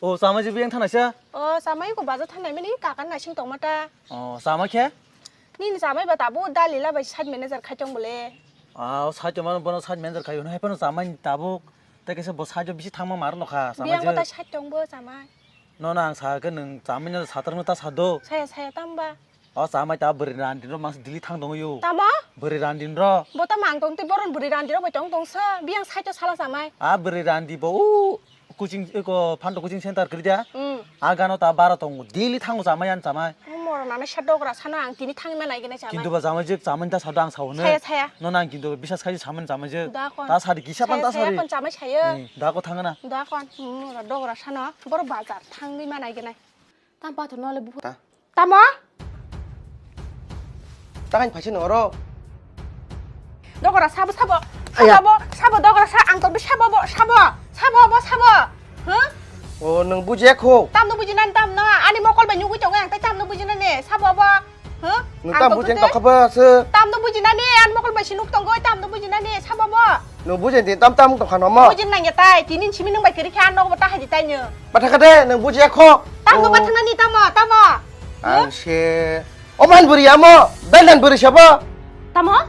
오, 사마지 비행 타나셔? samai của bà rất thân này mới ní cả cái này sinh tổng mà ta 사마케? nín samai bà tabu đa lila bà sát mình giờ khai trong bể 아, 사조만 번호 사지 맨들 가요. 해번호 사만 따보. 때께서 뭐 사조 비시 탕만 말은 놓가. biang có ta 사마지. sát trong bơ samai 너랑 사그는 사만년 사다는 따 사도. saya tam ba 사마이 따 버리란디로 망스 딜리 탕 동요. tamo 버리란디로. bố ta mang tông ti boron buri ran đi đâu bà trong tông sa biang sát cho sala samai 아, 버리란디 뭐 kucing 이거 판도 kucing 센터 그러자. ừ 아가노 따 바라 동고 딜리 탕고 사마얀 사마이. mor nó sát đâu ra sana ang tini thang mana cái này samai 긴도바 사마지 사만 따 사도 앙 사오네. saya 너랑 긴도 비샤스까지 사만 사마지. 다 건. 다 사리 기샤반 다 saya 사리. con samai saya 나고 탕하나. đó con là đâu ra sana bố bà giả thang đi mana cái này tam ba thằng nó là bố 다 tamo 따가니 파시는 어로 đâu ra sabo sabo Aya. sabo đâu ra sa ang tông sabo hả 너는 부지에코 tam nó bujin tam nó anh em con bạn nhung cái chồng anh tay tam nó bujin nè sabo ba hả 너땀 부지엔 떡하버스 tam nó bujin nè anh con bạn xin lúc tông gói tam nó bujin nè sabo ba 너 부지엔 땀땀 떡하노마 bujin này nhà tay chỉ nên chỉ mình nâng bài kiri khan đâu mà ta hay gì tay nhờ 바타카데 너 부지에코 tam nó bắt thằng này tam à 안셰 어만 부리야 뭐 날란 부리셔봐 tam á